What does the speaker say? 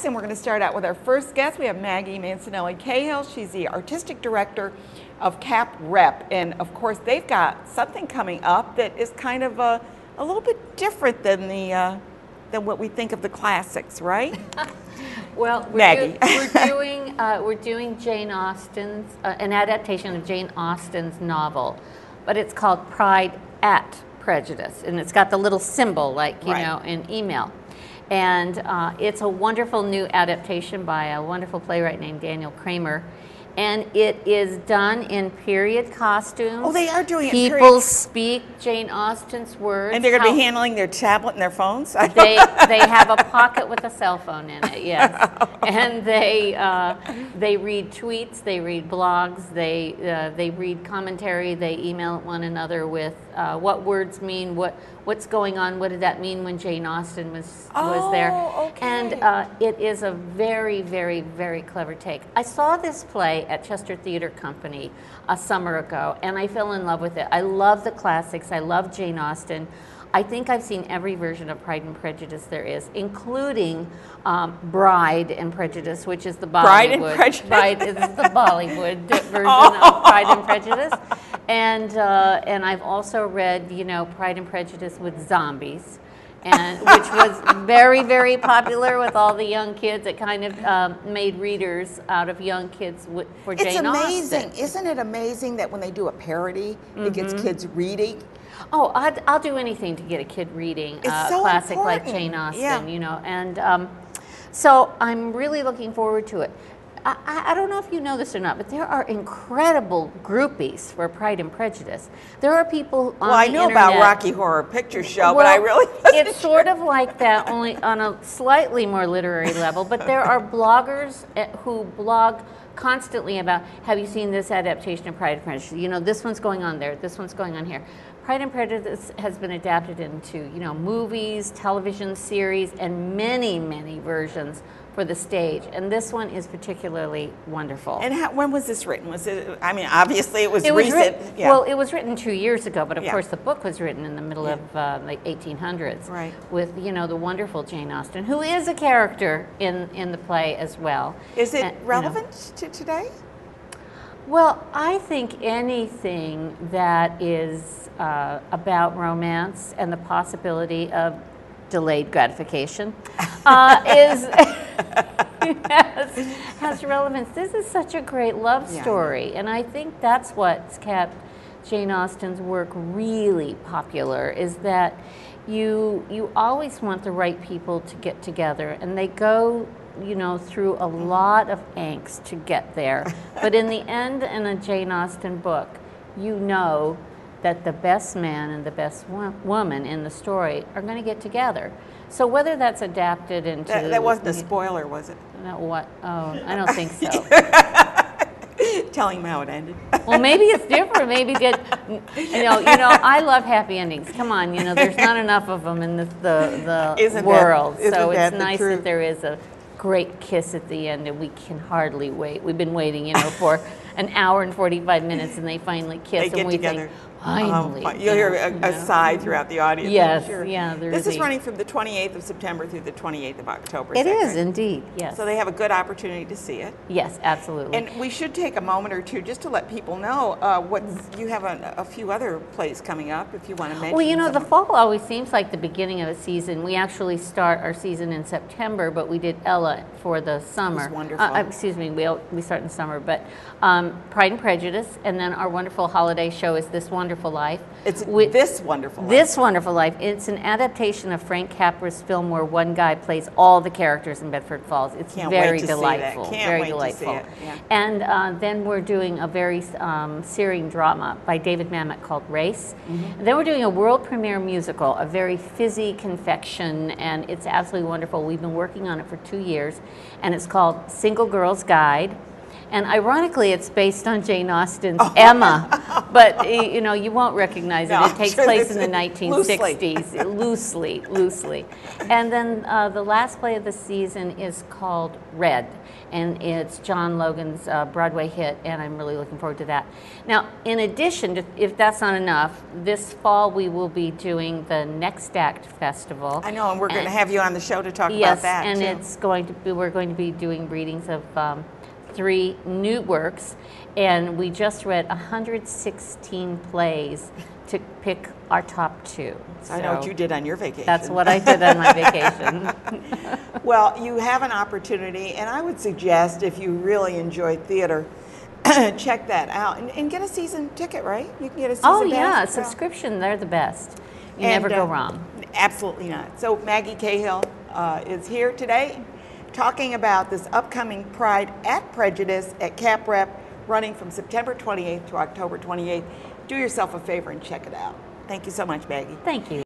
next, and we're going to start out with our first guest. We have Maggie Mancinelli-Cahill. She's the artistic director of Cap Rep, and of course they've got something coming up that is kind of a little bit different than what we think of the classics, right? Well, Maggie. we're doing Jane Austen's an adaptation of Jane Austen's novel, but it's called Pride Prejudice, and it's got the little symbol like you know in email. And it's a wonderful new adaptation by a wonderful playwright named Daniel Kramer. And it is done in period costumes. Oh, they are doing it. People speak Jane Austen's words. And they're going to be handling their tablet and their phones? They have a pocket with a cell phone in it, yes. And they read tweets, they read blogs, they read commentary, they email one another with what words mean, what's going on, what did that mean when Jane Austen was there. Okay. And it is a very, very, very clever take. I saw this play at Chester Theatre Company a summer ago, and I fell in love with it. I love the classics. I love Jane Austen. I think I've seen every version of Pride and Prejudice there is, including Bride and Prejudice, which is the Bollywood. Bride and Prejudice. Bride is the Bollywood version of Pride and Prejudice. And I've also read, Pride and Prejudice with zombies, and which was very, very popular with all the young kids. It kind of made readers out of young kids for Jane Austen. It's amazing. Isn't it amazing that when they do a parody, it gets kids reading? Oh, I'll do anything to get a kid reading a classic like Jane Austen, and so I'm really looking forward to it. I don't know if you know this or not, but there are incredible groupies for Pride and Prejudice. There are people on the internet. Well, I know about Rocky Horror Picture Show, but I really wasn't It's sort of like that, only on a slightly more literary level, but there are bloggers who blog constantly about, have you seen this adaptation of Pride and Prejudice? This one's going on there, this one's going on here. Pride and Prejudice has been adapted into, movies, television series, and many, many versions for the stage, and this one is particularly wonderful. And when was this written? Was it? I mean, obviously it was recent. Well, it was written 2 years ago, but of course the book was written in the middle of the 1800s, right? With the wonderful Jane Austen, who is a character in the play as well. Is it relevant to today? Well, I think anything that is about romance and the possibility of delayed gratification has relevance. This is such a great love story, and I think that's what's kept Jane Austen's work really popular, is that you always want the right people to get together, and they go through a lot of angst to get there. But in the end, in a Jane Austen book, that the best man and the best woman in the story are going to get together. So whether that's adapted into... That wasn't a spoiler, was it? No, what? Oh, I don't think so. Telling him how it ended. Well, maybe it's different. Maybe I love happy endings. Come on, there's not enough of them in the world. So it's nice that there is a great kiss at the end, and we can hardly wait. We've been waiting, for an hour and 45 minutes, and they finally kiss, and we together. Think, finally. You'll hear a sigh throughout the audience. Yes, I'm sure. Yeah. This is running from the 28th of September through the 28th of October. It is indeed, yes. So they have a good opportunity to see it. Yes, absolutely. And we should take a moment or two just to let people know you have a few other plays coming up, if you want to mention. Well, the fall always seems like the beginning of a season. We actually start our season in September, but we did Ella for the summer. It was wonderful. Excuse me, we start in summer, but Pride and Prejudice, and then our wonderful holiday show is This Wonderful Life. It's This Wonderful Life. This Wonderful Life. It's an adaptation of Frank Capra's film where one guy plays all the characters in Bedford Falls. It's very delightful. Very delightful. Yeah. And then we're doing a very searing drama by David Mamet called Race. And then we're doing a world premiere musical, a very fizzy confection, and it's absolutely wonderful. We've been working on it for 2 years, and it's called Single Girl's Guide. And ironically, it's based on Jane Austen's Emma, but you know, you won't recognize it. No, It takes place in the 1960s, loosely. And then the last play of the season is called Red, and it's John Logan's Broadway hit, and I'm really looking forward to that. Now, in addition to, if that's not enough, this fall we will be doing the Next Act Festival. I know, and we're going to have you on the show to talk about that. Yes, and too. it's going to be, we're going to be doing readings of 3 new works, and we just read 116 plays to pick our top 2. So I know what you did on your vacation. That's what I did on my vacation. Well, you have an opportunity, and I would suggest if you really enjoy theater, check that out and get a season ticket, right? You can get a season Oh pass yeah, as well. subscription, they're the best. You And, never go wrong. Absolutely not. So Maggie Cahill is here today talking about this upcoming Pride Prejudice at Cap Rep, running from September 28th to October 28th. Do yourself a favor and check it out. Thank you so much, Maggie. Thank you.